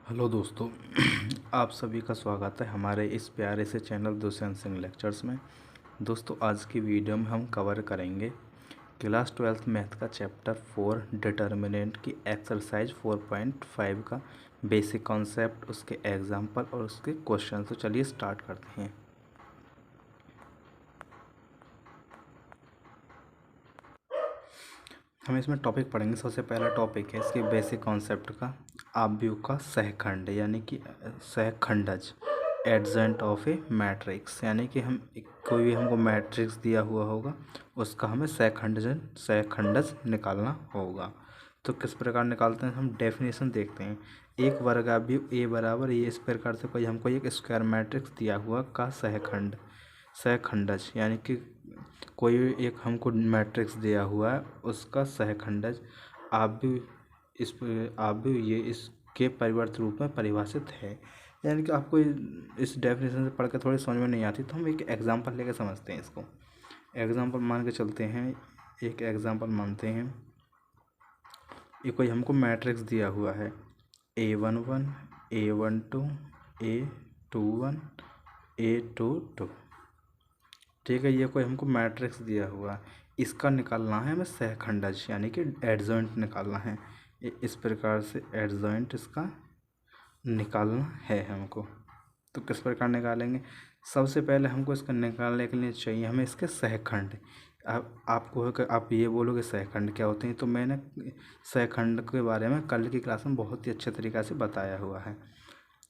Hello दोस्तों। आप सभी का स्वागत है हमारे इस प्यारे से चैनल दुष्यंत सिंह लेक्चर्स में। दोस्तों, आज की वीडियो में हम कवर करेंगे क्लास 12th मैथ का चैप्टर 4 डिटर्मिनेंट की एक्सरसाइज 4.5 का बेसिक कॉन्सेप्ट, उसके एग्जाम्पल और उसके क्वेश्चन। तो चलिए स्टार्ट करते हैं। हम इसमें टॉपिक पढ़ेंगे। सबसे पहला टॉपिक है इसके बेसिक कॉन्सेप्ट का, आव्यूह का सहखंड यानी कि सहखंडज, एडजेंट ऑफ ए मैट्रिक्स। यानी कि हम कोई भी हमको मैट्रिक्स दिया हुआ होगा उसका हमें सहखंडज निकालना होगा। तो किस प्रकार निकालते हैं, हम डेफिनेशन देखते हैं। एक वर्गाव्यूह ए बराबर ये इस प्रकार से कोई हमको एक स्क्वायर मैट्रिक्स दिया हुआ का सहखंडज यानी कि कोई एक हमको मैट्रिक्स दिया हुआ है उसका सहखंडज आव्यूह ये इसके परिवर्त रूप में परिभाषित है। यानी कि आपको इस डेफिनेशन से पढ़ के थोड़ी समझ में नहीं आती तो हम एक एग्जांपल लेकर समझते हैं इसको। एग्जांपल मान के चलते हैं। एक एग्जांपल मानते हैं, ये कोई हमको मैट्रिक्स दिया हुआ है A11 A12 A21 A22। ठीक है, ये कोई हमको मैट्रिक्स दिया हुआ है, इसका निकालना है हमें सहखंडज यानी कि एडजॉइंट निकालना है। इस प्रकार से एडजॉइंट इसका निकालना है हमको। तो किस प्रकार निकालेंगे, सबसे पहले हमको इसका निकालने के लिए चाहिए हमें इसके सहखंड। आप ये बोलोगे सहखंड क्या होते हैं, तो मैंने सहखंड के बारे में कल की क्लास में बहुत ही अच्छे तरीक़े से बताया हुआ है।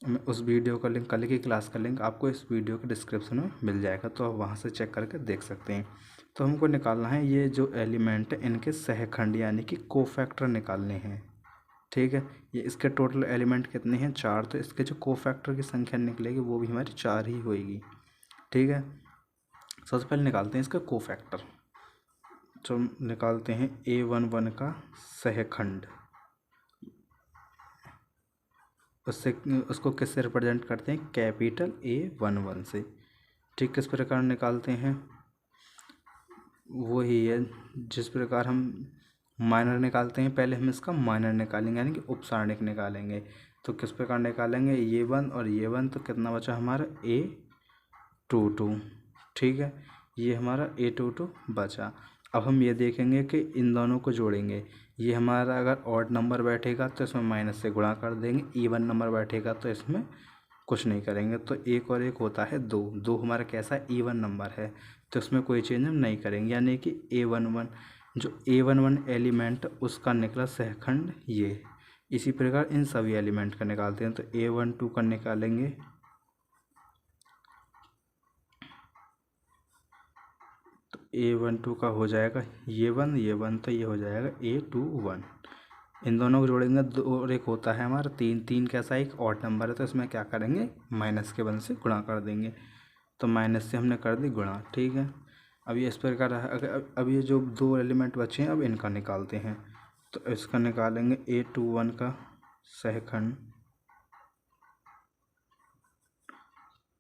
मैं उस वीडियो का लिंक, कल की क्लास का लिंक आपको इस वीडियो के डिस्क्रिप्शन में मिल जाएगा, तो आप वहाँ से चेक करके देख सकते हैं। तो हमको निकालना है ये जो एलिमेंट है इनके सहखंड यानी कि कोफैक्टर निकालने हैं। ठीक है, ये इसके टोटल एलिमेंट कितने हैं, 4। तो इसके जो कोफैक्टर की संख्या निकलेगी वो भी हमारी 4 ही होएगी। ठीक है, सबसे पहले निकालते हैं इसका कोफैक्टर। तो निकालते हैं A11 का सहखंड, उसको किससे रिप्रेजेंट करते हैं, कैपिटल A11 से। ठीक, किस प्रकार निकालते हैं, वही है जिस प्रकार हम माइनर निकालते हैं। पहले हम इसका माइनर निकालेंगे यानी कि उपसारणिक निकालेंगे। तो किस प्रकार निकालेंगे, ये 1 और ये 1, तो कितना बचा हमारा A22। ठीक है, ये हमारा A22 बचा। अब हम ये देखेंगे कि इन दोनों को जोड़ेंगे। ये हमारा अगर ऑड नंबर बैठेगा तो इसमें माइनस से गुणा कर देंगे, इवन नंबर बैठेगा तो इसमें कुछ नहीं करेंगे। तो 1 और 1 होता है 2। 2 हमारा कैसा है, इवन नंबर है, तो इसमें कोई चेंज हम नहीं करेंगे। यानी कि A11 जो A11 एलिमेंट उसका निकला सहखंड ये। इसी प्रकार इन सभी एलिमेंट का निकालते हैं। तो A12 का निकालेंगे, तो A12 का हो जाएगा ये 1 तो ये हो जाएगा A21। इन दोनों को जोड़ेंगे, 2 और 1 होता है हमारा 3। 3 कैसा एक ऑड नंबर है, तो इसमें क्या करेंगे, माइनस के 1 से गुणा कर देंगे। तो माइनस से हमने कर दी गुणा। ठीक है, अब ये इस प्रकार अब ये जो 2 एलिमेंट बचे हैं अब इनका निकालते हैं। तो इसका निकालेंगे A21 का सहखंड,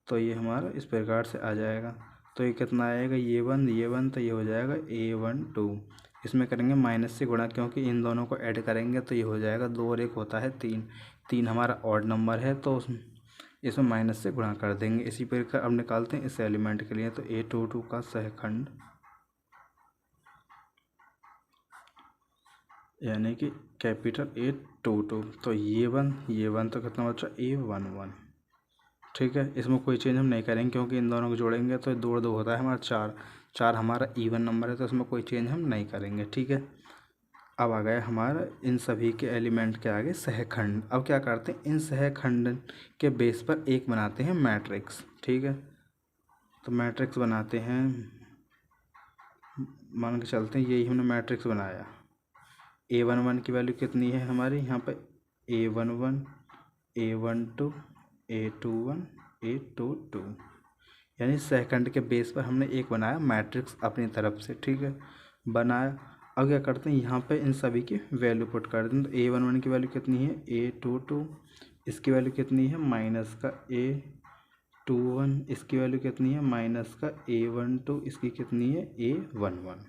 तो ये हमारा इस प्रकार से आ जाएगा। तो ये कितना आएगा, ये 1 तो ये हो जाएगा A12। इसमें करेंगे माइनस से गुणा, क्योंकि इन दोनों को ऐड करेंगे तो ये हो जाएगा 2 और 1 होता है 3। 3 हमारा ऑड नंबर है तो इसमें माइनस से गुणा कर देंगे। इसी प्रकार अब निकालते हैं इस एलिमेंट के लिए। तो A22 का सहखंड यानी कि कैपिटल A22, तो ये 1 तो कितना बचा, A11। ठीक है, इसमें कोई चेंज हम नहीं करेंगे क्योंकि इन दोनों को जोड़ेंगे तो 2 और 2 होता है हमारा 4। 4 हमारा इवन नंबर है तो इसमें कोई चेंज हम नहीं करेंगे। ठीक है, अब आ गया हमारा इन सभी के एलिमेंट के आगे सहखंड। अब क्या करते हैं, इन सहखंड के बेस पर एक बनाते हैं मैट्रिक्स। ठीक है, तो मैट्रिक्स बनाते हैं, मान के चलते हैं यही हमने मैट्रिक्स बनाया। A11 की वैल्यू कितनी है हमारी यहाँ पे, A11 A12 A21 A22, यानी सहखंड के बेस पर हमने एक बनाया मैट्रिक्स अपनी तरफ से। ठीक है, बनाया। अब क्या करते हैं, यहाँ पे इन सभी की वैल्यू पुट कर दें। तो A11 की वैल्यू कितनी है, A22, इसकी वैल्यू कितनी है माइनस का A21, इसकी वैल्यू कितनी है माइनस का A12, इसकी कितनी है A11।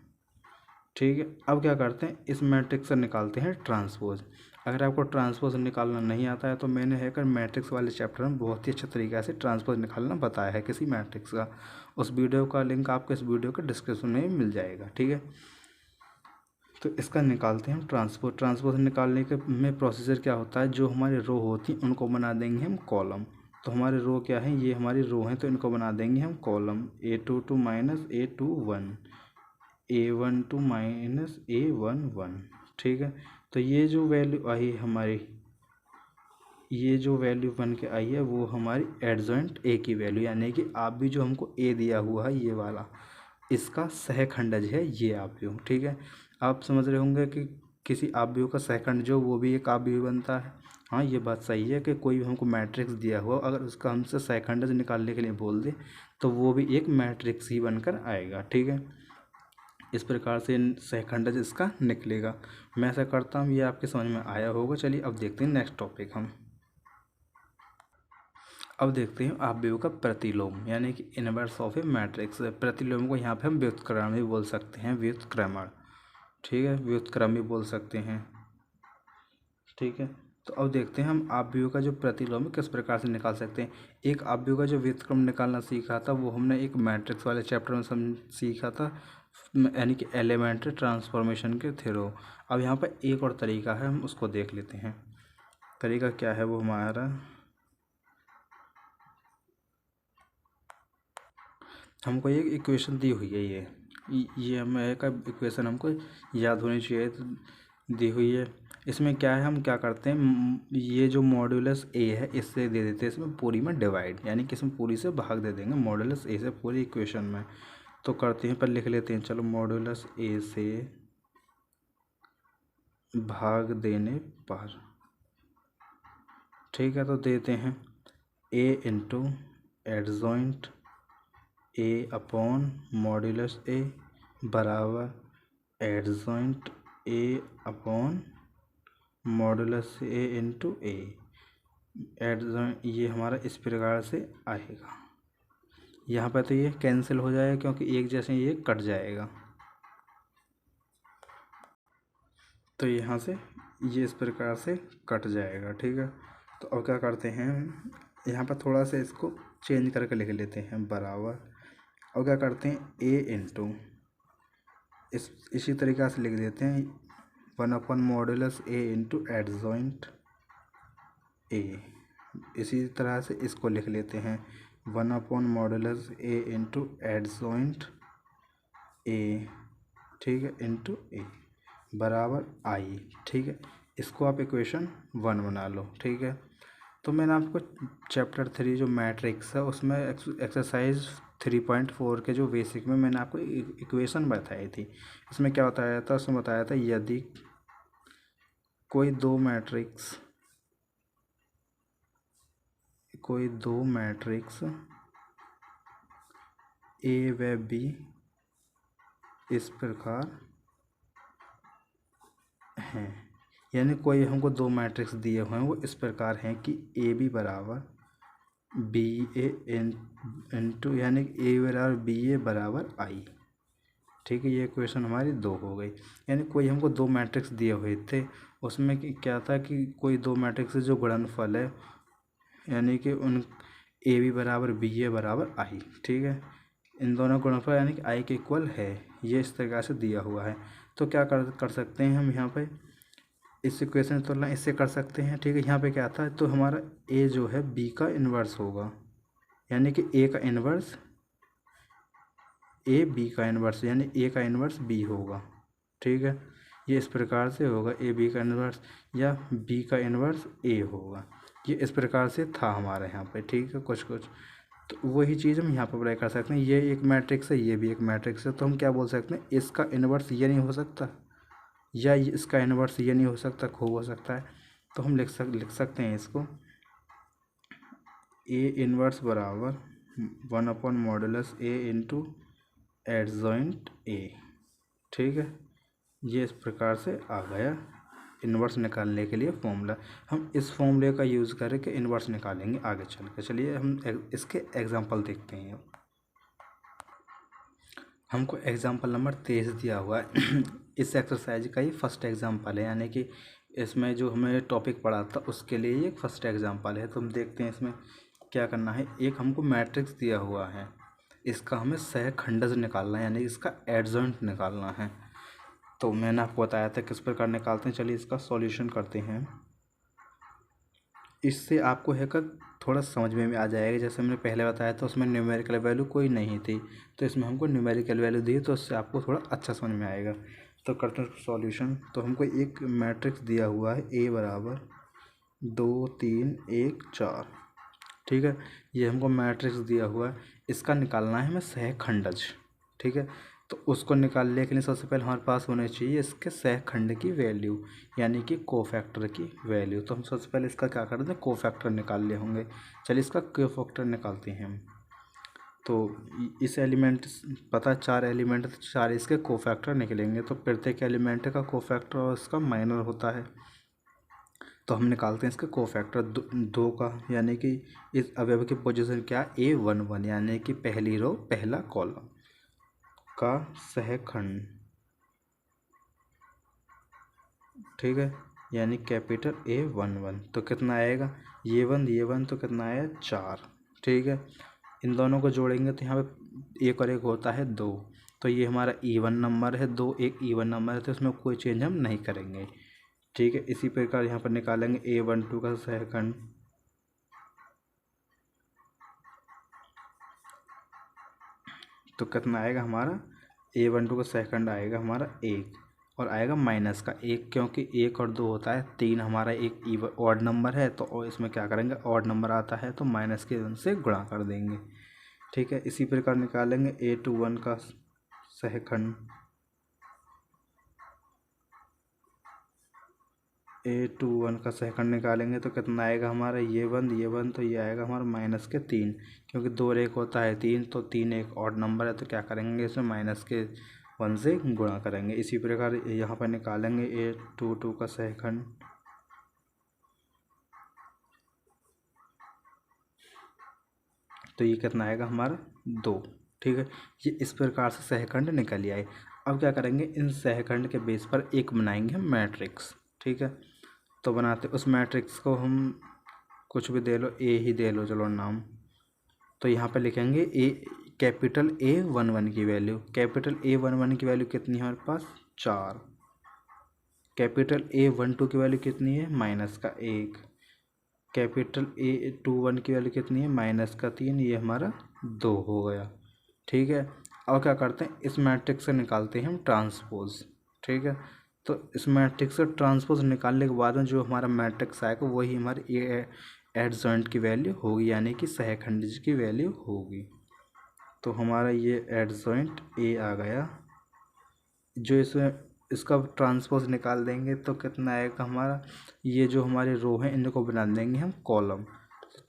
ठीक है, अब क्या करते हैं, इस मैट्रिक्स से निकालते हैं ट्रांसपोज। अगर आपको ट्रांसपोज निकालना नहीं आता है तो मैंने है कर मैट्रिक्स वाले चैप्टर में बहुत ही अच्छे तरीके से ट्रांसपोज निकालना बताया है किसी मैट्रिक्स का। उस वीडियो का लिंक आपको इस वीडियो के डिस्क्रिप्शन में मिल जाएगा, ठीक है। तो इसका निकालते हैं हम ट्रांसपोज। ट्रांसपोज निकालने के में प्रोसीजर क्या होता है, जो हमारी रो होती है उनको बना देंगे हम कॉलम। तो हमारे रो क्या है, ये हमारी रो है, तो इनको बना देंगे हम column A22 minus A21, A12 minus A11, ठीक है। तो ये जो वैल्यू आई हमारी, ये जो वैल्यू बन के आई है वो हमारी एडजॉइंट ए की वैल्यू, यानी कि आप भी जो हमको ए दिया हुआ है ये वाला, इसका सहखंडज है ये आव्यूह, ठीक है। आप समझ रहे होंगे कि किसी आव्यूह का सहखंड जो वो भी एक आव्यूह बनता है। हाँ, ये बात सही है कि कोई भी हमको मैट्रिक्स दिया हुआ अगर उसका हमसे सहखंडज निकालने के लिए बोल दे तो वो भी एक मैट्रिक्स ही बनकर आएगा, ठीक है। इस प्रकार से सहखंडज इसका निकलेगा। मैं ऐसा करता हूँ, ये आपके समझ में आया होगा। चलिए अब देखते हैं नेक्स्ट टॉपिक हम। अब देखते हैं आव्यूह का प्रतिलोम, यानी कि इनवर्स ऑफ ए मैट्रिक्स। प्रतिलोम को यहाँ पे हम व्युत्क्रम भी बोल सकते हैं, व्युत्क्रमण, ठीक है, व्युत्क्रम भी बोल सकते हैं, ठीक है। तो अब देखते हैं हम आव्यूह का जो प्रतिलोम है किस प्रकार से निकाल सकते हैं। एक आव्यूह का जो व्युत्क्रम निकालना सीखा था वो हमने एक मैट्रिक्स वाले चैप्टर में सीखा था, यानी कि एलिमेंट्री ट्रांसफॉर्मेशन के थ्रू। अब यहाँ पर एक और तरीका है, हम उसको देख लेते हैं। तरीका क्या है वो हमारा, हमको एक इक्वेशन दी हुई है, ये हमें एक इक्वेशन हमको याद होनी चाहिए, दी हुई है। इसमें क्या है, हम क्या करते हैं, ये जो मॉड्यूलस ए है इससे दे देते हैं इसमें पूरी में डिवाइड, यानी कि इसमें पूरी से भाग दे देंगे मॉड्यूलस ए से पूरी इक्वेशन में। तो करते हैं, पर लिख लेते हैं, चलो मॉड्यूलस ए से भाग देने पर, ठीक है। तो देते हैं A into adjoint A upon modulus A बराबर adjoint A upon modulus A into A. Adjoint ये हमारा इस प्रकार से आएगा। यहाँ पर तो ये कैंसिल हो जाएगा क्योंकि एक जैसे ये कट जाएगा, तो यहाँ से ये इस प्रकार से कट जाएगा, ठीक है। तो अब क्या करते हैं, यहाँ पर थोड़ा सा इसको चेंज करके लिख लेते हैं बराबर। और क्या करते हैं, ए इंटू इसी तरीक़ा से लिख देते हैं 1 मॉड्यूलस ए इंटू एडजॉइंट ए। इसी तरह से इसको लिख लेते हैं 1 मॉड्यूलस ए इंटू एडजॉइंट ए, ठीक है, इंटू ए बराबर आई, ठीक है। इसको आप इक्वेशन 1 बना लो, ठीक है। तो मैंने आपको चैप्टर 3 जो मैट्रिक्स है उसमें एक्सरसाइज 3.4 के जो बेसिक में मैंने आपको इक्वेशन बताई थी। इसमें क्या बताया था, उसमें बताया था यदि कोई दो मैट्रिक्स ए व बी इस प्रकार हैं, यानी कोई हमको दो मैट्रिक्स दिए हुए हैं वो इस प्रकार हैं कि ए बी बराबर बी ए इंटू, यानी ए बराबर बी ए बराबर आई, ठीक है। ये इक्वेशन हमारी 2 हो गई। यानी कोई हमको दो मैट्रिक्स दिए हुए थे, उसमें क्या था कि कोई दो मैट्रिक्स जो गुणनफल है, यानी कि उन ए बी बराबर बी ए बराबर आई, ठीक है, इन दोनों गुणनफल यानी कि आई के इक्वल है, ये इस तरीक़ा से दिया हुआ है। तो क्या कर सकते हैं हम यहाँ पे इस इक्वेशन की तुलना इससे कर सकते हैं, ठीक है। यहाँ पे क्या था, तो हमारा ए जो है बी का इन्वर्स होगा, यानी कि ए का इन्वर्स ए बी का इन्वर्स, यानी ए का इन्वर्स बी होगा, ठीक है। ये इस प्रकार से होगा, ए बी का इन्वर्स या बी का इन्वर्स ए होगा, ये इस प्रकार से था हमारे यहाँ पे, ठीक है, कुछ तो वही चीज़ हम यहाँ पर अप्लाई कर सकते हैं। ये एक मैट्रिक्स है, ये भी एक मैट्रिक्स है, तो हम क्या बोल सकते हैं, इसका इन्वर्स ये नहीं हो सकता या इसका इन्वर्स ये नहीं हो सकता, खूब हो सकता है। तो हम लिख सकते हैं इसको ए इन्वर्स बराबर 1 मॉड्यूलस ए इंटू एडजॉइंट ए, ठीक है। ये इस प्रकार से आ गया इन्वर्स निकालने के लिए फॉर्मूला। हम इस फॉर्मूले का यूज़ करके इन्वर्स निकालेंगे आगे चल के। चलिए हम इसके एग्जांपल देखते हैं। हमको एग्जांपल नंबर 23 दिया हुआ है इस एक्सरसाइज का ही फर्स्ट एग्जांपल है, यानी कि इसमें जो हमें टॉपिक पढ़ा था उसके लिए ये फर्स्ट एग्जांपल है। तो हम देखते हैं इसमें क्या करना है। एक हमको मैट्रिक्स दिया हुआ है, इसका हमें सहखंडज निकालना है, यानी इसका एडजॉइंट निकालना है। तो मैंने आपको बताया था किस प्रकार निकालते हैं। चलिए इसका सॉल्यूशन करते हैं। इससे आपको है कर थोड़ा समझ में आ जाएगा। जैसे मैंने पहले बताया था उसमें न्यूमेरिकल वैल्यू कोई नहीं थी, तो इसमें हमको न्यूमेरिकल वैल्यू दी, तो उससे आपको थोड़ा अच्छा समझ में आएगा। तो करते हैं सॉल्यूशन। तो हमको एक मैट्रिक्स दिया हुआ है A बराबर 2 3 1 4, ठीक है। ये हमको मैट्रिक्स दिया हुआ है, इसका निकालना है हमें सहखंडज, ठीक है। तो उसको निकालने के लिए सबसे पहले हमारे पास होने चाहिए इसके सहखंड की वैल्यू, यानी कि कोफैक्टर की वैल्यू। तो हम सबसे पहले इसका क्या करते हैं, कोफैक्टर निकाल लिए होंगे। चलिए इसका कोफैक्टर निकालते हैं हम। तो इस एलिमेंट पता 4 एलिमेंट, 4 इसके कोफैक्टर निकलेंगे। तो प्रत्येक एलिमेंट का कोफैक्टर और इसका माइनर होता है। तो हम निकालते हैं इसका कोफैक्टर दो का, यानी कि इस अवयव की पोजीशन क्या A11, यानी कि पहली रो पहला कॉलम का सहखंड, ठीक है, यानी कैपिटल A11। तो कितना आएगा, ये वन तो कितना आया 4, ठीक है। इन दोनों को जोड़ेंगे तो यहाँ पे एक और एक होता है 2। तो ये हमारा इवन नंबर है, 2 एक इवन नंबर है, तो इसमें कोई चेंज हम नहीं करेंगे, ठीक है। इसी प्रकार यहाँ पर निकालेंगे A12 का सहखंड। तो कितना आएगा हमारा, A12 का सहखंड आएगा हमारा 1, और आएगा माइनस का 1, क्योंकि 1 और 2 होता है 3, हमारा एक ऑड नंबर है। तो इसमें क्या करेंगे, ऑड नंबर आता है तो माइनस के से गुणा कर देंगे, ठीक है। इसी प्रकार निकालेंगे A21 का सहखंड। A21 का सहखंड निकालेंगे तो कितना आएगा हमारा, ये वन तो ये आएगा हमारा माइनस के 3, क्योंकि 2 और 1 होता है 3, तो 3 एक ऑड नंबर है, तो क्या करेंगे इसमें माइनस के 1 से गुणा करेंगे। इसी प्रकार यहाँ पर निकालेंगे A22 का सहखंड। तो ये कितना आएगा हमारा 2, ठीक है। ये इस प्रकार से सहखंड निकल आए। अब क्या करेंगे, इन सहखंड के बेस पर एक बनाएंगे हम मैट्रिक्स, ठीक है। तो बनाते उस मैट्रिक्स को हम कुछ भी दे लो, ए ही दे लो चलो नाम। तो यहाँ पे लिखेंगे ए, कैपिटल A11 की वैल्यू, कैपिटल A11 की वैल्यू कितनी है हमारे पास 4, कैपिटल A12 की वैल्यू कितनी है माइनस का 1, कैपिटल A21 की वैल्यू कितनी है माइनस का 3, ये हमारा 2 हो गया, ठीक है। अब क्या करते हैं, इस मैट्रिक्स से निकालते हैं हम ट्रांसपोज, ठीक है। तो इस मैट्रिक्स से ट्रांसपोज निकालने के बाद में जो हमारा मैट्रिक्स आएगा वही हमारी एडजॉइंट की वैल्यू होगी, यानी कि सहखंडिज की वैल्यू होगी। तो हमारा ये एडजॉइंट A आ गया। जो इसमें इसका ट्रांसपोज निकाल देंगे तो कितना आएगा हमारा, ये जो हमारे रो हैं इनको बना देंगे हम कॉलम।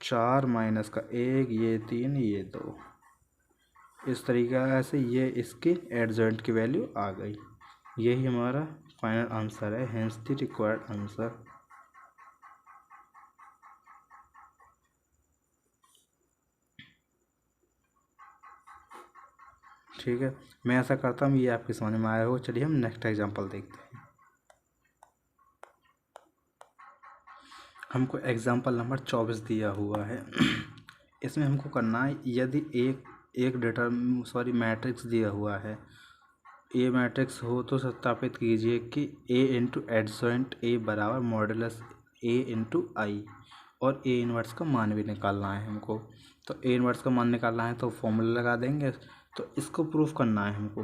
4 माइनस का 1, ये 3, ये 2, इस तरीक़े से ये इसकी एडजॉइंट की वैल्यू आ गई। यही हमारा फाइनल आंसर है, हेंस द रिक्वायर्ड आंसर। ठीक है, मैं ऐसा करता हूँ ये आपके समझ में आया हो। चलिए हम नेक्स्ट एग्जांपल देखते हैं। हमको एग्जांपल नंबर 24 दिया हुआ है। इसमें हमको करना है, यदि एक मैट्रिक्स दिया हुआ है, ए मैट्रिक्स हो तो सत्यापित कीजिए कि A इंटू एडजॉइंट A बराबर मॉडुलस A इंटू आई, और A इनवर्स का मान भी निकालना है हमको। तो A इनवर्स का मान निकालना है तो फॉर्मूला लगा देंगे। तो इसको प्रूफ करना है हमको,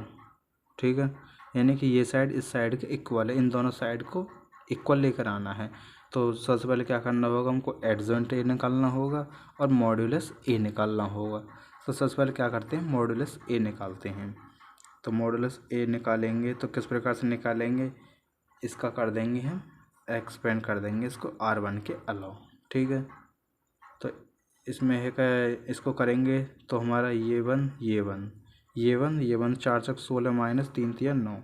ठीक है, यानी कि ये साइड इस साइड के इक्वल है, इन दोनों साइड को इक्वल लेकर आना है। तो सबसे पहले क्या करना होगा, हमको एडजॉइंट A निकालना होगा और मॉडुलस A निकालना होगा। तो सबसे पहले क्या करते हैं, मॉडुलस A निकालते हैं। तो मॉडुलस A निकालेंगे तो किस प्रकार से निकालेंगे, इसका कर देंगे हम एक्सपेंड कर देंगे इसको R1 के अलावा, ठीक है। तो इसमें है क्या, इसको करेंगे तो हमारा ये वन 4 चौक 16 माइनस 3 तिया 9,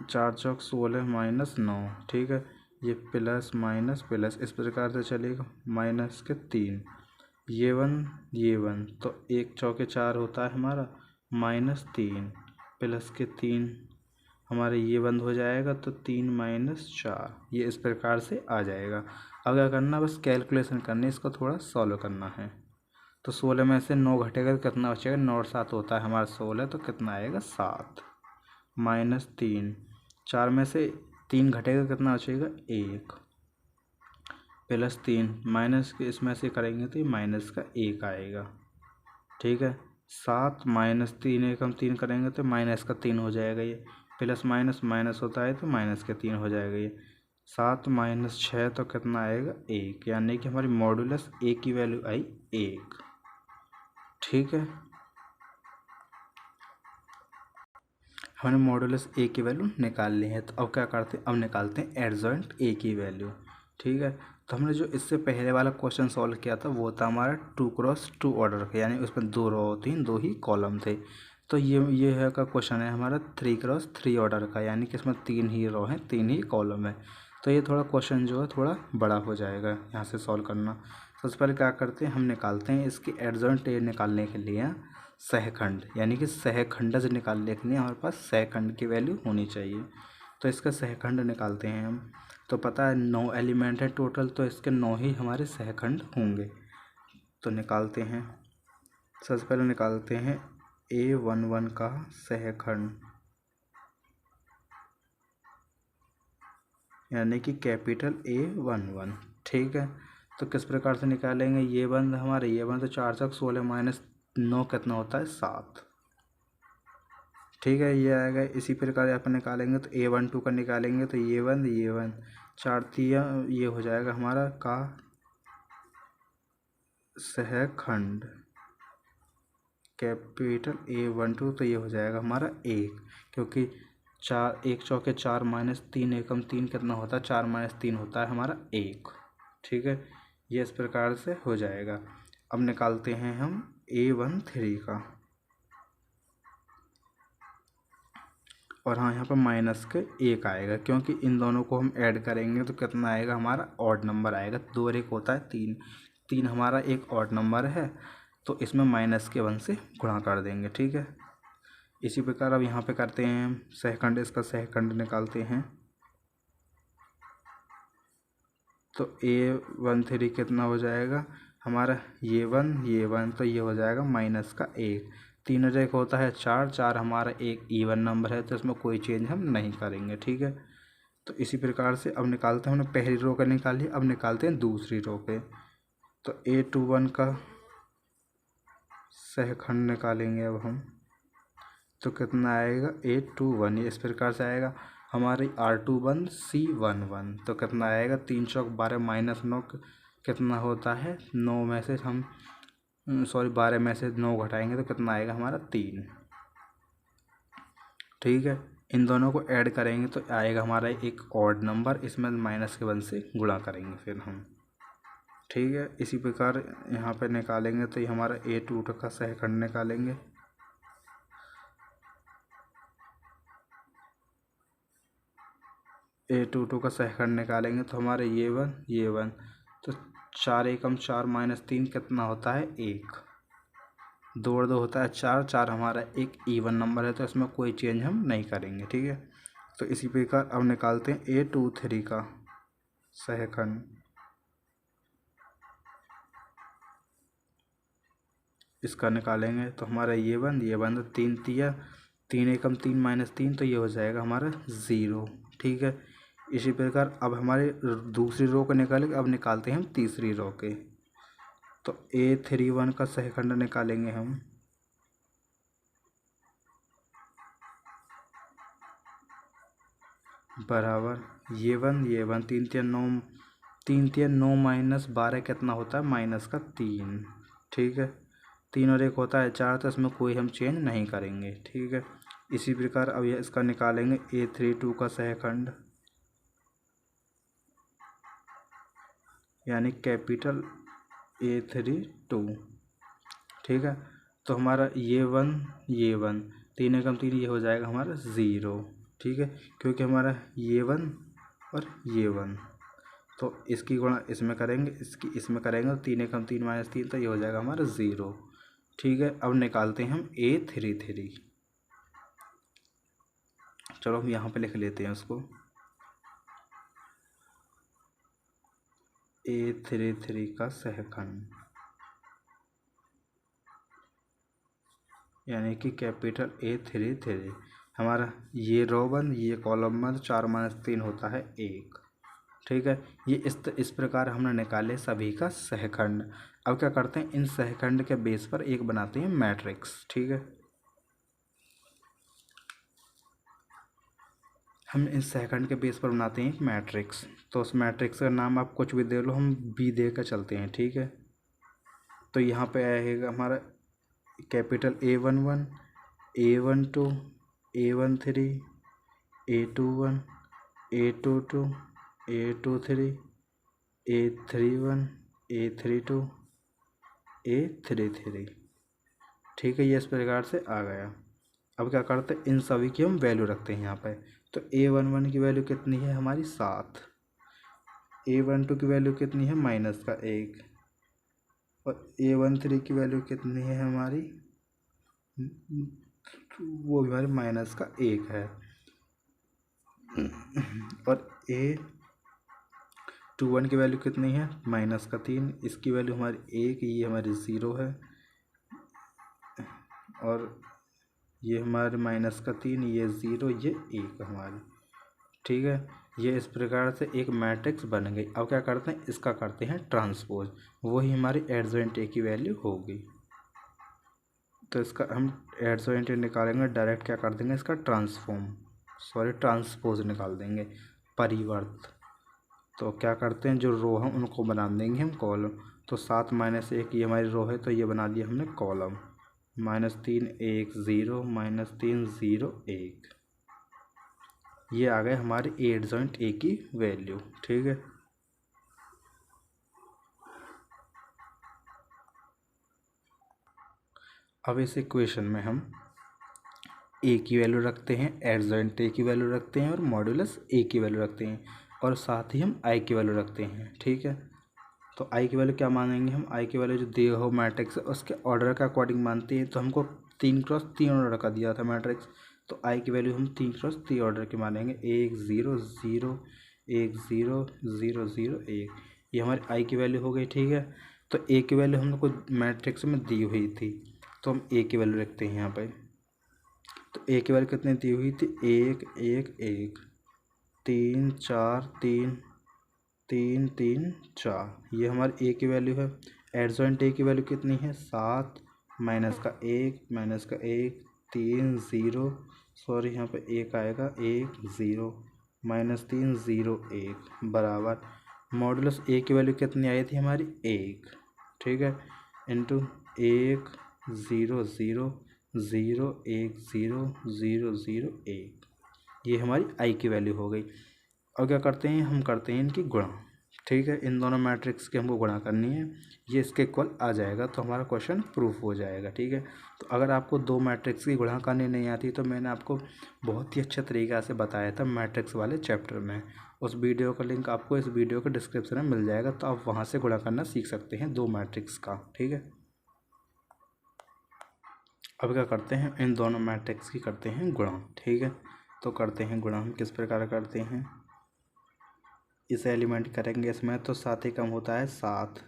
4 चौक 16 माइनस 9, ठीक है। ये प्लस माइनस प्लस इस प्रकार से चलेगा, माइनस के 3, ये वन तो 1 चौके 4 होता है हमारा, माइनस 3 प्लस के 3, हमारे ये बंद हो जाएगा, तो 3 माइनस 4 ये इस प्रकार से आ जाएगा। अब क्या करना, बस कैलकुलेशन करनी है, इसको थोड़ा सॉल्व करना है। तो 16 में से 9 घटेगा तो कितना बचेगा, 9 और 7 होता है हमारा 16, तो कितना आएगा 7 माइनस 3। 4 में से 3 घटेगा कितना बचेगा 1 प्लस 3 माइनस के इसमें से करेंगे तो ये माइनस का 1 आएगा। ठीक है, 7 माइनस 3 एक हम 3 करेंगे तो माइनस का 3 हो जाएगा। ये प्लस माइनस माइनस होता है तो माइनस के 3 हो जाएगा। ये 7 माइनस 6 तो कितना आएगा 1, यानी कि हमारी मॉडुलस ए की वैल्यू आई 1। ठीक है, हमने मॉडुलस ए की वैल्यू निकाल ली है। तो अब क्या करते हैं, अब निकालते हैं एडजॉइंट ए की वैल्यू। ठीक है, तो हमने जो इससे पहले वाला क्वेश्चन सॉल्व किया था वो था हमारा 2x2 ऑर्डर का, यानी उसमें 2 रो होती हैं 2 ही कॉलम थे। तो ये है का क्वेश्चन है हमारा 3x3 ऑर्डर का, यानी कि इसमें 3 ही रो हैं 3 ही कॉलम है। तो ये थोड़ा क्वेश्चन जो है थोड़ा बड़ा हो जाएगा यहाँ से सॉल्व करना। सबसे पहले क्या करते हैं, हम निकालते हैं इसकी एडजॉइंट ए निकालने के लिए सहखंड, यानी कि सहखंडज निकालने के लिए हमारे पास सहखंड की वैल्यू होनी चाहिए। तो इसका सहखंड निकालते हैं हम। तो पता है 9 एलिमेंट है टोटल, तो इसके 9 ही हमारे सहखंड होंगे। तो निकालते हैं, सबसे पहले निकालते हैं A11 का सहखंड, यानी कि कैपिटल A11। ठीक है, तो किस प्रकार से निकालेंगे, ये बंद हमारे ये बंद तो 4 चौक 16 माइनस 9 कितना होता है 7। ठीक है, ये आएगा। इसी प्रकार यहाँ पर निकालेंगे तो A12 का निकालेंगे तो ये वन 4 तिया ये हो जाएगा हमारा का सहखंड कैपिटल A12, तो ये हो जाएगा हमारा 1, क्योंकि 4 1 चौके 4 माइनस 3 एकम 3 कितना होता है 4 माइनस 3 होता है हमारा 1। ठीक है, ये इस प्रकार से हो जाएगा। अब निकालते हैं हम A13 का, और हाँ यहाँ पर माइनस के 1 आएगा, क्योंकि इन दोनों को हम ऐड करेंगे तो कितना आएगा हमारा ऑड नंबर आएगा। 2 और 1 होता है 3, 3 हमारा एक ऑड नंबर है, तो इसमें माइनस के 1 से गुणा कर देंगे। ठीक है, इसी प्रकार अब यहाँ पे करते हैं हम सहखंड, इसका सहखंड निकालते हैं। तो A13 कितना हो जाएगा हमारा ये वन तो ये हो जाएगा माइनस का 1। 3 और 1 होता है 4, 4 हमारा एक ईवन नंबर है, तो इसमें कोई चेंज हम नहीं करेंगे। ठीक है, तो इसी प्रकार से अब निकालते हैं, हमने पहली रो का निकाल लिया, अब निकालते हैं दूसरी रो पे। तो A21 का सहखंड निकालेंगे अब हम, तो कितना आएगा A21, ये इस प्रकार से आएगा। हमारी R21 C11, तो कितना आएगा 3 चौक 12 माइनस 9 कितना होता है 9 में से हम 12 में से 9 घटाएंगे तो कितना आएगा हमारा 3। ठीक है, इन दोनों को ऐड करेंगे तो आएगा हमारा एक ऑड नंबर, इसमें माइनस के 1 से गुणा करेंगे फिर हम। ठीक है, इसी प्रकार यहाँ पे निकालेंगे तो ये हमारा A22 का सहखंड निकालेंगे। A22 का सहखंड निकालेंगे तो हमारे ये वन तो 4 एकम 4 माइनस 3 कितना होता है 1, 2 और 2 होता है 4, 4 हमारा एक ईवन नंबर है, तो इसमें कोई चेंज हम नहीं करेंगे। ठीक है, तो इसी प्रकार अब निकालते हैं A23 का सहखंड। इसका निकालेंगे तो हमारा ये वन तो 3 तिया 3 एकम 3 माइनस 3, तो ये हो जाएगा हमारा 0। ठीक है, इसी प्रकार अब हमारे दूसरी रो को निकालेंगे, अब निकालते हैं हम तीसरी रो के। तो A31 का सहखंड निकालेंगे हम, बराबर ये वन 3 तिया 9, 3 तिया 9 माइनस 12 कितना होता है माइनस का 3। ठीक है, 3 और 1 होता है 4, तो इसमें कोई हम चेंज नहीं करेंगे। ठीक है, इसी प्रकार अब यह इसका निकालेंगे A32 का सहखंड, यानी कैपिटल A32। ठीक है, तो हमारा ये वन 3 एकम 3 ये हो जाएगा हमारा 0। ठीक है, क्योंकि हमारा ये वन और ये वन, तो इसकी गुणा इसमें करेंगे, इसकी इसमें करेंगे, तो 3 एकम 3 माइनस 3, तो ये हो जाएगा हमारा 0। ठीक है, अब निकालते हैं हम A33। चलो हम यहाँ पे लिख लेते हैं उसको A33 का सहखंड, यानी कि कैपिटल A33 हमारा ये रो 1 ये कॉलम 1 4 - 3 होता है 1। ठीक है, ये इस प्रकार हमने निकाले सभी का सहखंड। अब क्या करते हैं, इन सहखंड के बेस पर एक बनाते हैं मैट्रिक्स। ठीक है, हम इस सहखंड के बेस पर बनाते हैं एक मैट्रिक्स। तो उस मैट्रिक्स का नाम आप कुछ भी दे लो, हम बी दे कर चलते हैं। ठीक है, तो यहाँ पे आएगा हमारा capital A11 A12 A13 A21 A22 A23 A31 A32 A33। ठीक है, ये इस प्रकार से आ गया। अब क्या करते हैं, इन सभी की हम वैल्यू रखते हैं यहाँ पे। तो A11 की वैल्यू कितनी है हमारी 7, A12 की वैल्यू कितनी है -1, और A13 की वैल्यू कितनी है हमारी, वो भी हमारी -1 है, और A21 की वैल्यू कितनी है -3, इसकी वैल्यू हमारी 1, ये हमारी 0 है, और ये हमारे -3, ये 0, ये 1 हमारी। ठीक है, ये इस प्रकार से एक मैट्रिक्स बन गई। अब क्या करते हैं, इसका करते हैं ट्रांसपोज, वही हमारी एडजॉइंट ए की वैल्यू होगी। तो इसका हम एडजॉइंट ए निकालेंगे, डायरेक्ट क्या कर देंगे, इसका ट्रांसपोज निकाल देंगे, परिवर्त। तो क्या करते हैं, जो रो हैं उनको बना देंगे हम कॉलम। तो 7 - 1 ये हमारी रो है, तो ये बना दिया हमने कॉलम, -3 1 0 -3 0 1। ये आ गए हमारे एडजॉइंट ए की वैल्यू। ठीक है, अब इस इक्वेशन में हम ए की वैल्यू रखते हैं, एडजॉइंट ए की वैल्यू रखते हैं, और मॉड्यूलस ए की वैल्यू रखते हैं, और साथ ही हम आई की वैल्यू रखते हैं। ठीक है, तो आई की वैल्यू क्या मानेंगे हम, आई की वैल्यू जो दिए हो मैट्रिक्स उसके ऑर्डर के अकॉर्डिंग मानते हैं। तो हमको 3x3 ऑर्डर का दिया था मैट्रिक्स, तो आई की वैल्यू हम 3x3 ऑर्डर की मानेंगे, 1 0 0 1 0 0 0 1, ये हमारी आई की वैल्यू हो गई। ठीक है, तो ए की वैल्यू हम लोग को मैट्रिक्स में दी हुई थी, तो हम ए की वैल्यू रखते हैं यहाँ पे। तो ए की वैल्यू कितनी दी हुई थी, 1 1 1 3 4 3 3 3 4, ये हमारी ए की वैल्यू है। एडजॉइंट ए की वैल्यू कितनी है, 7 -1 3 0, सॉरी यहाँ पे 1 आएगा, 1 0 -3 0 1 बराबर मॉडुलस ए की वैल्यू कितनी आई थी हमारी 1। ठीक है, इंटू 1 0 0 0 1 0 0 0 1, ये हमारी आई की वैल्यू हो गई। अब क्या करते हैं, हम करते हैं इनकी गुणा। ठीक है, इन दोनों मैट्रिक्स की हमको गुणा करनी है, ये इसके इक्वल आ जाएगा तो हमारा क्वेश्चन प्रूफ हो जाएगा। ठीक है, तो अगर आपको दो मैट्रिक्स की गुणा करनी नहीं आती तो मैंने आपको बहुत ही अच्छे तरीक़ा से बताया था मैट्रिक्स वाले चैप्टर में, उस वीडियो का लिंक आपको इस वीडियो के डिस्क्रिप्शन में मिल जाएगा, तो आप वहाँ से गुणा करना सीख सकते हैं दो मैट्रिक्स का। ठीक है, अब क्या करते हैं, इन दोनों मैट्रिक्स की करते हैं गुणा। ठीक है, तो करते हैं गुणा, हम किस प्रकार करते हैं, इस एलिमेंट करेंगे इसमें तो 7 एकम होता है 7,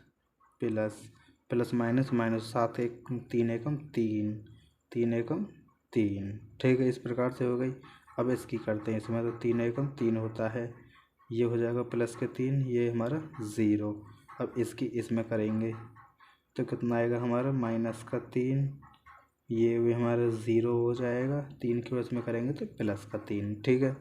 प्लस प्लस माइनस माइनस 7 1 3 एकम 3 3 एकम 3। ठीक है, इस प्रकार से हो गई। अब इसकी करते हैं, इसमें तो 3 एकम 3 होता है, ये हो जाएगा प्लस के 3, ये हमारा 0। अब इसकी इसमें करेंगे तो कितना आएगा हमारा -3, ये भी हमारा 0 हो जाएगा, 3 के इसमें करेंगे तो प्लस का 3। ठीक है,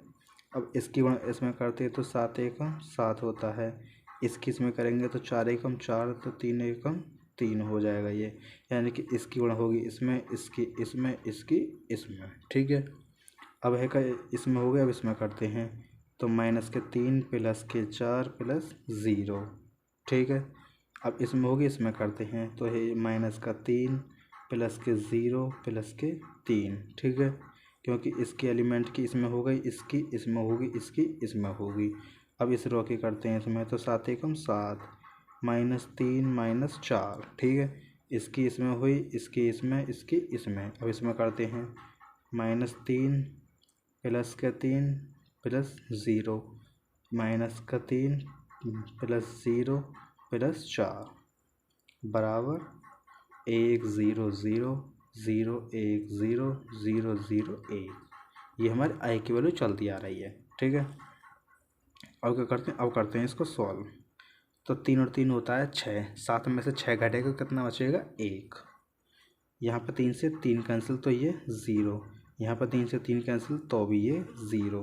अब इसकी गुणा इसमें करते हैं तो 7 एकम 7 होता है, इसकी इसमें करेंगे तो 4 एकम 4, तो 3 एकम 3 हो जाएगा ये, यानी कि इसकी गुणा होगी इसमें, इसकी इसमें, इसकी इसमें। ठीक है, अब है का इसमें हो गया, अब इसमें करते हैं तो -3 प्लस के 4 प्लस 0। ठीक है, अब इसमें होगी, इसमें करते हैं तो है -3 प्लस के 0 प्लस के 3। ठीक है, क्योंकि इसकी एलिमेंट की इसमें हो गई, इसकी इसमें होगी, इसकी इसमें होगी। अब इस रो की करते हैं इसमें तो 7 एकम 7 -3 -4। ठीक है, इसकी इसमें हुई, इसकी इसमें, इसकी इसमें। अब इसमें करते हैं -3 प्लस का 3 प्लस 0 माइनस का 3 प्लस 0 प्लस 4 बराबर 1 0 0 0 1 0 0 0 1। ये हमारी आई की वैल्यू चलती आ रही है। ठीक है, अब क्या करते हैं, अब करते हैं इसको सॉल्व। तो 3 और 3 होता है 6, 7 में से 6 घटेगा कितना बचेगा 1। यहाँ पर 3 से 3 कैंसिल तो ये 0, यहाँ पर 3 से 3 कैंसिल तो भी ये 0।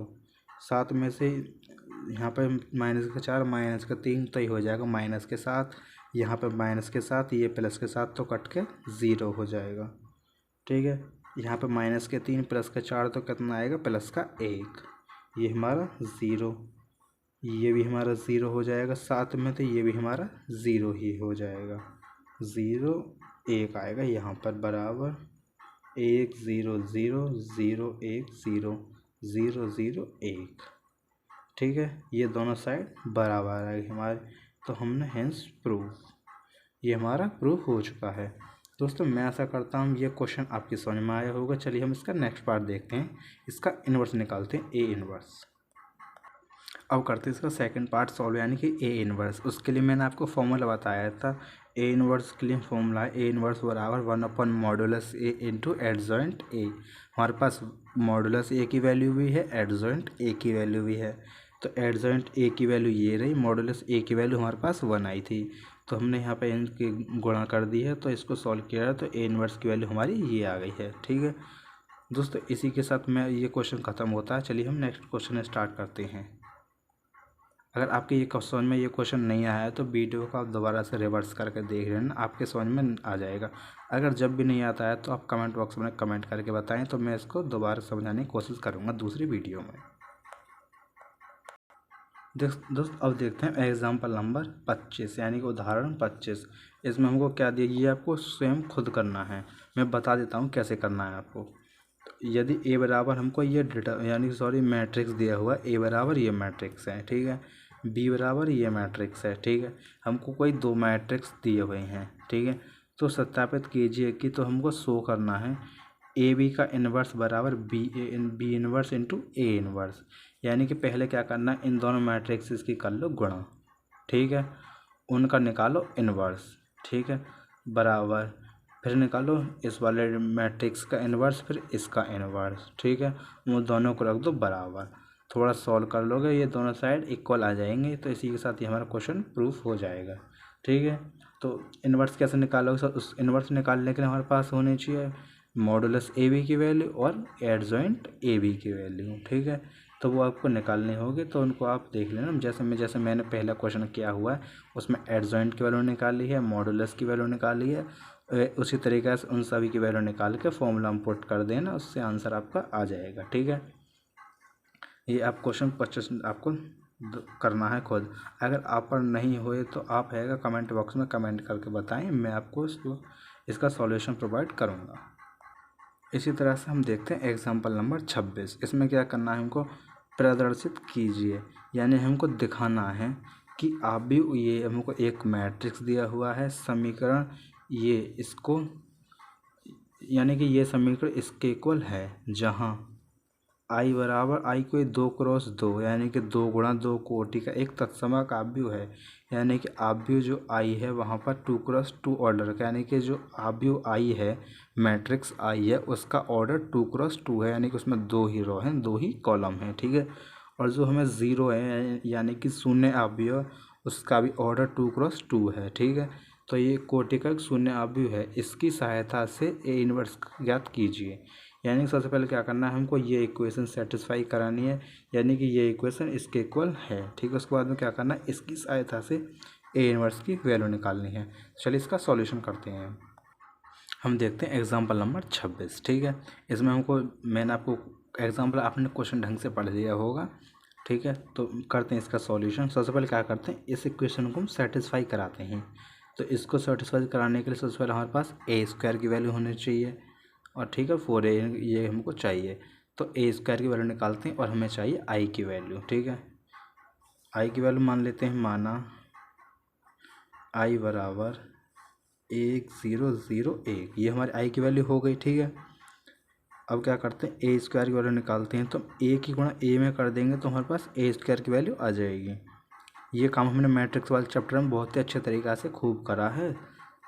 7 में से यहाँ पर माइनस का 4 माइनस का 3 तो ये हो जाएगा माइनस के साथ, यहाँ पर माइनस के साथ, ये प्लस के साथ तो कट के 0 हो जाएगा। ठीक है, यहाँ पर माइनस के 3 प्लस का 4 तो कितना आएगा प्लस का 1, ये हमारा 0, ये भी हमारा 0 हो जाएगा। 7 में तो ये भी हमारा 0 ही हो जाएगा, 0 1 आएगा यहाँ पर बराबर 1 0 0 0 1 0 0 0 1। ठीक है, ये दोनों साइड बराबर है हमारे, तो हमने हेंस प्रूफ, ये हमारा प्रूफ हो चुका है। दोस्तों मैं आशा करता हूँ ये क्वेश्चन आपकी समझ में आया होगा। चलिए हम इसका नेक्स्ट पार्ट देखते हैं, इसका इन्वर्स निकालते हैं, ए इन्वर्स। अब करते हैं इसका सेकंड पार्ट सॉल्व, यानी कि ए इन्वर्स। उसके लिए मैंने आपको फॉर्मूला बताया था, ए इन्वर्स के लिए फॉर्मूला है ए इन्वर्स बराबर 1/मॉडुलस ए इंटू एडजॉइंट ए। हमारे पास मॉडुलस ए की वैल्यू भी है, एडजॉइंट ए की वैल्यू भी है। तो एडजॉइंट ए की वैल्यू ये रही, मॉडुलस ए की वैल्यू हमारे पास 1 आई थी, तो हमने यहाँ पे इनकी गुणा कर दी है, तो इसको सॉल्व किया है, तो ए इन्वर्स की वैल्यू हमारी ये आ गई है। ठीक है दोस्तों, इसी के साथ में ये क्वेश्चन ख़त्म होता है। चलिए हम नेक्स्ट क्वेश्चन स्टार्ट करते हैं। अगर आपके ये समझ में ये क्वेश्चन नहीं आया है तो वीडियो को आप दोबारा से रिवर्स करके देख लेना, आपके समझ में आ जाएगा। अगर जब भी नहीं आता है तो आप कमेंट बॉक्स में कमेंट करके बताएं, तो मैं इसको दोबारा समझाने की कोशिश करूँगा दूसरी वीडियो में। दोस्त अब देखते हैं एग्जाम्पल नंबर 25, यानी कि उदाहरण 25। इसमें हमको क्या दिया, ये आपको स्वयं खुद करना है, मैं बता देता हूँ कैसे करना है आपको। तो यदि ए बराबर हमको ये डेटा यानी सॉरी मैट्रिक्स दिया हुआ, ए बराबर ये मैट्रिक्स है, ठीक है, बी बराबर ये मैट्रिक्स है, ठीक है, हमको कोई 2 मैट्रिक्स दिए हुए हैं, ठीक है। तो सत्यापित कीजिए कि, तो हमको शो करना है ए बी का इन्वर्स बराबर B inverse into A inverse. यानी कि पहले क्या करना है, इन दोनों मैट्रिक्स की कर लो गुणा, ठीक है, उनका निकालो इन्वर्स, ठीक है, बराबर फिर निकालो इस वाले मैट्रिक्स का इन्वर्स, फिर इसका इन्वर्स, ठीक है, वो दोनों को रख दो बराबर। थोड़ा सॉल्व कर लोगे, ये दोनों साइड इक्वल आ जाएंगे, तो इसी के साथ ही हमारा क्वेश्चन प्रूफ हो जाएगा। ठीक है, तो इन्वर्स कैसे निकालोगे सर, उस इन्वर्स निकालने के लिए हमारे पास होनी चाहिए मॉडुलस ए बी की वैल्यू और एडजॉइंट ए बी की वैल्यू, ठीक है। तो वो आपको निकालने होगी, तो उनको आप देख लेना, जैसे मैंने पहला क्वेश्चन किया हुआ है उसमें एडजॉइंट की वैल्यू निकाली है, मॉडुलस की वैल्यू निकाली है, उसी तरीके से उन सभी की वैल्यू निकाल के फॉर्मूला में पुट कर देना, उससे आंसर आपका आ जाएगा। ठीक है, ये आप क्वेश्चन 25 आपको करना है खुद। अगर आप पर नहीं हुए तो आप है कमेंट बॉक्स में कमेंट करके बताएं, मैं आपको इसका सॉल्यूशन प्रोवाइड करूंगा। इसी तरह से हम देखते हैं एग्जाम्पल नंबर 26। इसमें क्या करना है, हमको प्रदर्शित कीजिए, यानी हमको दिखाना है कि आप भी, ये हमको एक मैट्रिक्स दिया हुआ है समीकरण, ये इसको यानी कि ये समीकरण इसके इक्वल है, जहाँ आई बराबर आई कोई 2 क्रॉस 2 यानी कि 2 गुणा 2 कोटि का एक तत्समक आव्यूह है, यानी कि आव्यूह जो आई है वहाँ पर 2 क्रॉस 2 ऑर्डर का, यानी कि जो आव्यूह आई है मैट्रिक्स आई है उसका ऑर्डर 2 क्रॉस 2 है, यानी कि उसमें 2 ही रो हैं 2 ही कॉलम हैं, ठीक है। और जो हमें 0 है यानी कि शून्य आव्यूह, उसका भी ऑर्डर 2 क्रॉस 2 है, ठीक है। तो ये कोटि का शून्य आव्यूह है, इसकी सहायता से ए इन्वर्स ज्ञात कीजिए। यानी कि सबसे पहले क्या करना है, हमको ये इक्वेशन सेटिस्फाई करानी है, यानी कि ये इक्वेशन इसके इक्वल है, ठीक है। उसके बाद में क्या करना है, इसकी सहायता से ए इन्वर्स की वैल्यू निकालनी है। चलिए इसका सॉल्यूशन करते हैं। हम देखते हैं एग्जाम्पल नंबर 26, ठीक है। इसमें हमको, मैंने आपको एग्जाम्पल, आपने क्वेश्चन ढंग से पढ़ लिया होगा, ठीक है। तो करते हैं इसका सॉल्यूशन। सबसे पहले क्या करते हैं, इस इक्वेशन को हम सेटिस्फाई कराते हैं। तो इसको सेटिस्फाई कराने के लिए सबसे पहले हमारे पास ए स्क्वायर की वैल्यू होनी चाहिए, और ठीक है 4a ये हमको चाहिए। तो ए स्क्वायर की वैल्यू निकालते हैं और हमें चाहिए आई की वैल्यू, ठीक है। आई की वैल्यू मान लेते हैं, माना आई बराबर 1 0 0 1, ये हमारी आई की वैल्यू हो गई, ठीक है। अब क्या करते हैं, ए स्क्वायर की वैल्यू निकालते हैं, तो ए की गुणा ए में कर देंगे तो हमारे पास ए स्क्वायर की वैल्यू आ जाएगी। ये काम हमने मैट्रिक्स वाले चैप्टर में बहुत ही अच्छे तरीक़ा से खूब करा है,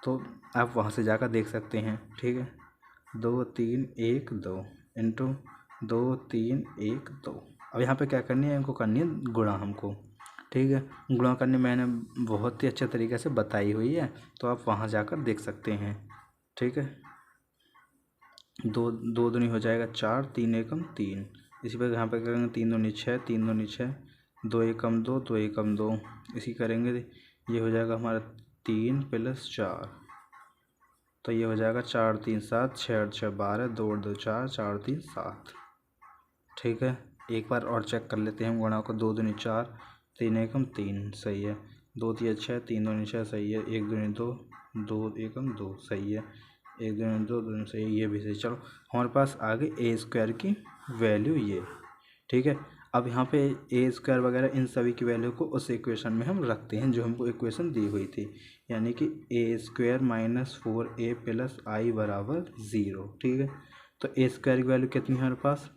तो आप वहाँ से जाकर देख सकते हैं। ठीक है, 2 3 1 2 इंटू 2 3 1 2। अब यहाँ पे क्या करनी है, इनको करनी है गुणा हमको। ठीक है, गुणा करनी मैंने बहुत ही अच्छे तरीके से बताई हुई है, तो आप वहाँ जाकर देख सकते हैं। ठीक है, 2 2 दूनी हो जाएगा 4, 3 एकम 3। इसी पर यहाँ पे करेंगे 3 दूनी 6, 3 दूनी 6, 2 एकम 2, 2 एकम 2। इसी करेंगे, ये हो जाएगा हमारा 3 + 4, तो ये हो जाएगा 4 3 7, 6 8 6 12, 2 2 4, 4 3 7। ठीक है, एक बार और चेक कर लेते हैं हम गुणा को। 2 दूनी 4, 3 एकम 3 सही है, 2 3 6, 3 दूनी 6 सही है, 1 दूनी 2, 2 एकम 2 सही है, 1 दूनी 2 दूनी सही है, ये भी सही। चलो हमारे पास आगे ए स्क्वायर की वैल्यू ये। ठीक है, अब यहाँ पे ए स्क्वायर वगैरह इन सभी की वैल्यू को उस इक्वेशन में हम रखते हैं जो हमको इक्वेशन दी हुई थी, यानी कि ए स्क्वायर माइनस 4a + i बराबर 0। ठीक है, तो ए स्क्वायर की वैल्यू कितनी है हमारे पास,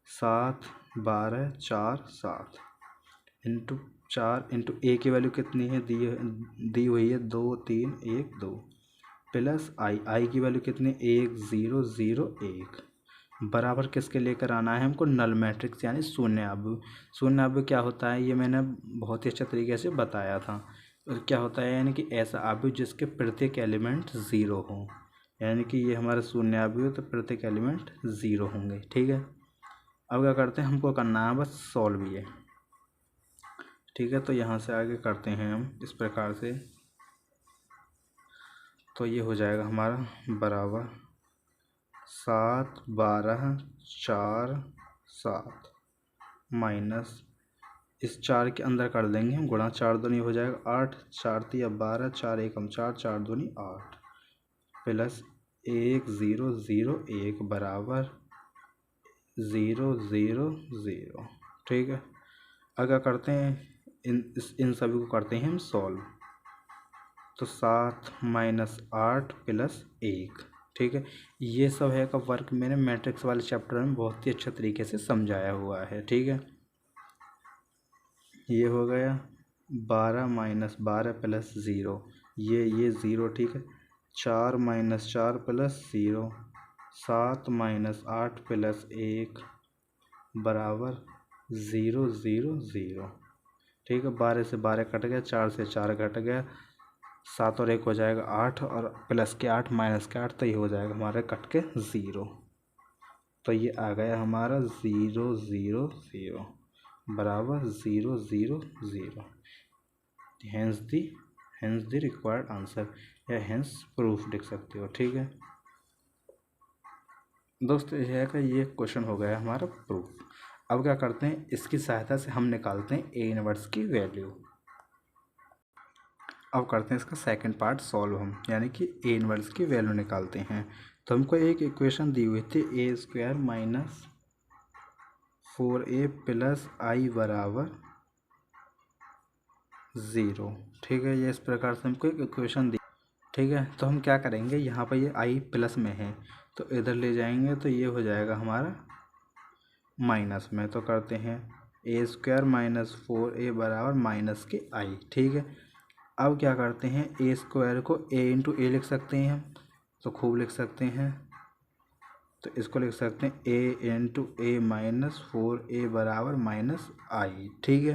7 12 4 7 इंटू 4 इंटू ए की वैल्यू कितनी है, दी हुई है 2 3 1 2 प्लस आई की वैल्यू कितनी, 1 0 0 1 बराबर किसके लेकर आना है हमको, नल मैट्रिक्स यानी शून्यावयव। शून्यावयव क्या होता है, ये मैंने बहुत ही अच्छे तरीके से बताया था। और क्या होता है, यानी कि ऐसा अवयव जिसके प्रत्येक एलिमेंट 0 हो, यानी कि ये हमारा शून्यावयव, तो प्रत्येक एलिमेंट 0 होंगे। ठीक है, अब क्या करते हैं, हमको करना है बस सॉल्व ये। ठीक है, तो यहाँ से आगे करते हैं हम इस प्रकार से, तो ये हो जाएगा हमारा बराबर 7 12 4 7 माइनस, इस 4 के अंदर कर देंगे हम गुणा, 4 दूनी हो जाएगा 8, 4 3 12, 4 एकम 4, 4 दूनी 8 प्लस 1 0 0 1 बराबर 0 0 0। ठीक है, अगर करते हैं इन सभी को करते हैं हम सॉल्व, तो 7 - 8 + 1। ठीक है, ये सब है का वर्क मैंने मैट्रिक्स वाले चैप्टर में बहुत ही अच्छे तरीके से समझाया हुआ है। ठीक है, ये हो गया 12 - 12 + 0, ये 0। ठीक है, 4 - 4 + 0, 7 - 8 + 1 बराबर 0 0 0। ठीक है, 12 से 12 कट गया, 4 से 4 घट गया, 7 और 1 हो जाएगा 8, और प्लस के 8 माइनस के 8, तो ये हो जाएगा हमारे कट के 0। तो ये आ गया हमारा 0 0 0 बराबर 0 0 0। हेंस दी रिक्वायर्ड आंसर, या हेंस प्रूफ लिख सकते हो। ठीक है दोस्तों, यह है कि ये क्वेश्चन हो गया हमारा प्रूफ। अब क्या करते हैं, इसकी सहायता से हम निकालते हैं ए इनवर्स की वैल्यू। अब करते हैं इसका सेकंड पार्ट सॉल्व हम, यानी कि ए इनवर्स की वैल्यू निकालते हैं। तो हमको एक इक्वेशन दी हुई थी, ए स्क्वायर माइनस 4a + i बराबर 0। ठीक है, ये इस प्रकार से हमको एक इक्वेशन दी। ठीक है, तो हम क्या करेंगे, यहाँ पर ये i प्लस में है, तो इधर ले जाएंगे तो ये हो जाएगा हमारा माइनस में। तो करते हैं ए स्क्वायर माइनस 4a बराबर माइनस के i। ठीक है, अब क्या करते हैं, ए स्क्वायर को a इंटू ए लिख सकते हैं हम, तो खूब लिख सकते हैं। तो इसको लिख सकते हैं a into A minus 4a बराबर माइनस i। ठीक है,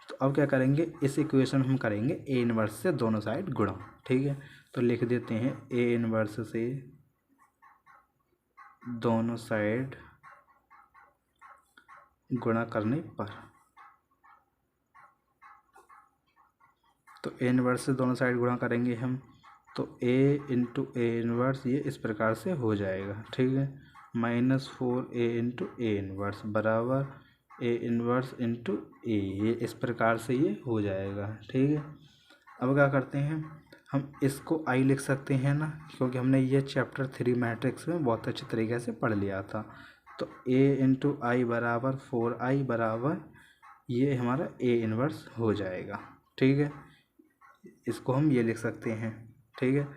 तो अब क्या करेंगे, इस इक्वेशन हम करेंगे ए इनवर्स से दोनों साइड गुणा। ठीक है, तो लिख देते हैं ए इनवर्स से दोनों साइड गुणा करने पर, तो ए इनवर्स से दोनों साइड गुणा करेंगे हम, तो a इंटू ए इनवर्स ये इस प्रकार से हो जाएगा। ठीक है, -4a इंटू ए इनवर्स बराबर ए इनवर्स इंटू ए, ये इस प्रकार से ये हो जाएगा। ठीक है, अब क्या करते हैं, हम इसको i लिख सकते हैं ना, क्योंकि हमने ये चैप्टर 3 मैट्रिक्स में बहुत अच्छे तरीके से पढ़ लिया था। तो a इंटू आई बराबर 4i बराबर ये हमारा ए इनवर्स हो जाएगा। ठीक है, इसको हम ये लिख सकते हैं। ठीक है,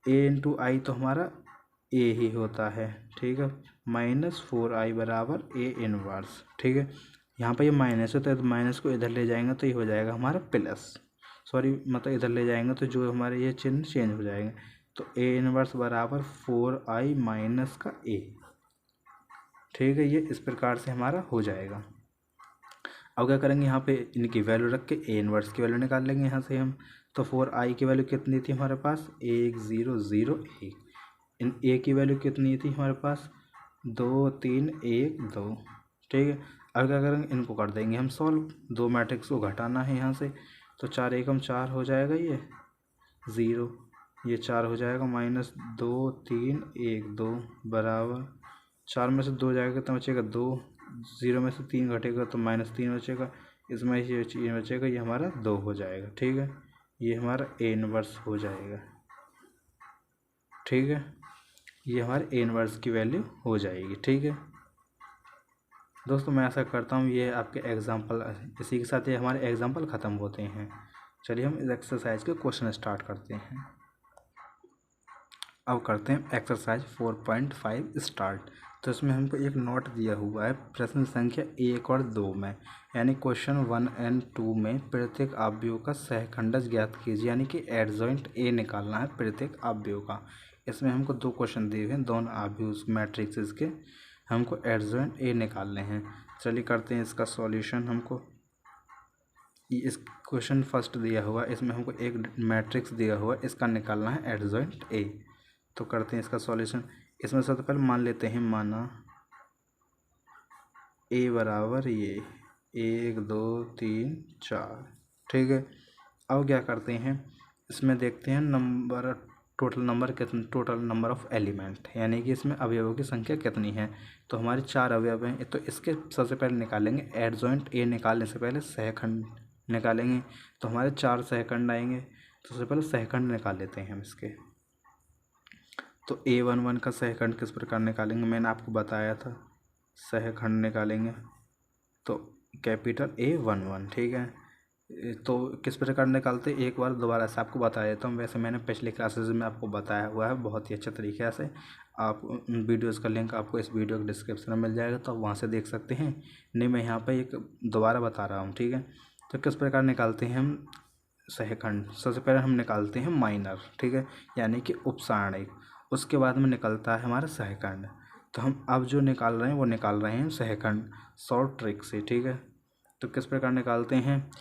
a इंटू आई तो हमारा a ही होता है। ठीक है, -4i बराबर ए इनवर्स। ठीक है, यहाँ पर ये माइनस है तो माइनस को इधर ले जाएंगे तो ये हो जाएगा हमारा प्लस, सॉरी मतलब इधर ले जाएंगे तो जो हमारे ये चिन्ह चेंज हो जाएंगे। तो ए इनवर्स बराबर 4i माइनस का ए। ठीक है, ये इस प्रकार से हमारा हो जाएगा। अब क्या करेंगे, यहाँ पे इनकी वैल्यू रख के ए इनवर्स की वैल्यू निकाल लेंगे यहाँ से हम। तो 4i की वैल्यू कितनी थी हमारे पास, 1 0 0 1। इन ए की वैल्यू कितनी थी हमारे पास, 2 3 1 2। ठीक है, अब क्या करेंगे, इनको कर देंगे हम सॉल्व। दो मैट्रिक्स को घटाना है यहाँ से, तो 4 एकम 4 हो जाएगा, ये 0, ये 4 हो जाएगा, -2 3 1 2 बराबर 4 में से 2 जाएगा तो बचेगा 2, 0 में से 3 घटेगा तो -3 बचेगा, इसमें ये चीज बचेगा, ये हमारा 2 हो जाएगा। ठीक है, ये हमारा ए इनवर्स हो जाएगा। ठीक है, ये हमारे ए इनवर्स की वैल्यू हो जाएगी। ठीक है दोस्तों, मैं ऐसा करता हूँ, ये आपके एग्जाम्पल, इसी के साथ ये हमारे एग्जाम्पल ख़त्म होते हैं। चलिए हम इस एक्सरसाइज के क्वेश्चन स्टार्ट करते हैं। अब करते हैं एक्सरसाइज 4.5 स्टार्ट। तो इसमें हमको एक नोट दिया हुआ है प्रश्न संख्या 1 और 2 में, यानी क्वेश्चन 1 एंड 2 में प्रत्येक अवयव का सहखंडज ज्ञात कीजिए, यानी कि एडजॉइंट ए निकालना है प्रत्येक अवयव का। इसमें हमको दो क्वेश्चन दिए हुए हैं, दोनों अवयव मैट्रिक्स के हमको एडजॉइंट ए निकालने हैं। चलिए करते हैं इसका सॉल्यूशन। हमको इस क्वेश्चन फर्स्ट दिया हुआ, इसमें हमको एक मैट्रिक्स दिया हुआ, इसका निकालना है एडजॉइंट ए। तो करते हैं इसका सॉल्यूशन। इसमें सबसे पहले मान लेते हैं, माना ए बराबर ये 1 2 3 4। ठीक है, अब क्या करते हैं, इसमें देखते हैं नंबर, टोटल नंबर कितना, टोटल नंबर ऑफ एलिमेंट, यानी कि इसमें अवयवों की संख्या कितनी है। तो हमारे 4 अवयव हैं, तो इसके सबसे पहले निकालेंगे एडजॉइंट ए। निकालने से पहले सहखंड निकालेंगे, तो हमारे 4 सहखंड आएंगे। तो सबसे पहले सहखंड निकाल लेते हैं हम इसके। तो A11 का सहखंड किस प्रकार निकालेंगे, मैंने आपको बताया था, सहखंड निकालेंगे तो कैपिटल A11। ठीक है, तो किस प्रकार निकालते, एक बार दोबारा से आपको बता देता हूँ। वैसे मैंने पिछले क्लासेस में आपको बताया हुआ है बहुत ही अच्छे तरीके से। आप वीडियोज़ का लिंक आपको इस वीडियो के डिस्क्रिप्शन में मिल जाएगा, तो आप वहाँ से देख सकते हैं। नहीं, मैं यहाँ पर एक दोबारा बता रहा हूँ। ठीक है, तो किस प्रकार निकालते हैं हम सहखंड। सबसे पहले हम निकालते हैं माइनर, ठीक है, यानी कि उपसारणिक। उसके बाद में निकलता है हमारा सहखंड। तो हम अब जो निकाल रहे हैं वो निकाल रहे हैं सहखंड शॉर्ट ट्रिक से। ठीक है, तो किस प्रकार निकालते हैं,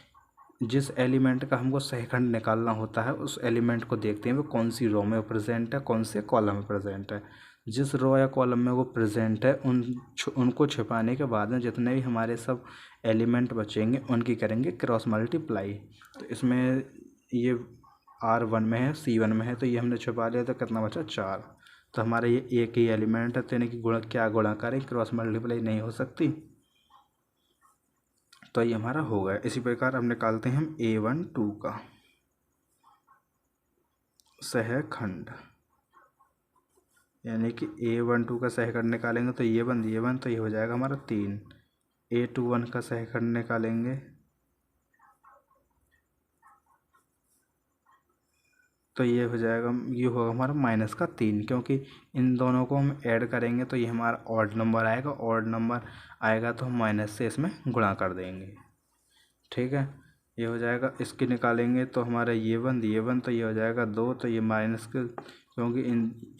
जिस एलिमेंट का हमको सहखंड निकालना होता है उस एलिमेंट को देखते हैं वो कौन सी रो में प्रेजेंट है, कौन से कॉलम में प्रेजेंट है। जिस रो या कॉलम में वो प्रेजेंट है उनको छिपाने के बाद में जितने भी हमारे सब एलिमेंट बचेंगे उनकी करेंगे क्रॉस मल्टीप्लाई। तो इसमें ये R1 में है, C1 में है, तो ये हमने छुपा लिया, तो कितना बचा 4। तो हमारा ये एक ही एलिमेंट है, तो यानी कि गुणा करें, क्रॉस मल्टीप्लाई नहीं हो सकती, तो ये हमारा हो गया। इसी प्रकार अब निकालते हैं हम A12 का सहखंड, यानी कि A12 का सहखंड निकालेंगे तो ये बन तो ये हो जाएगा हमारा 3। A21 का सहखंड निकालेंगे तो ये हो जाएगा, ये होगा हमारा -3, क्योंकि इन दोनों को हम ऐड करेंगे तो ये हमारा ऑड नंबर आएगा। ऑड नंबर आएगा तो हम माइनस से इसमें गुणा कर देंगे। ठीक है, ये हो जाएगा। इसकी निकालेंगे तो हमारा ये बन तो ये हो जाएगा 2, तो ये माइनस के, क्योंकि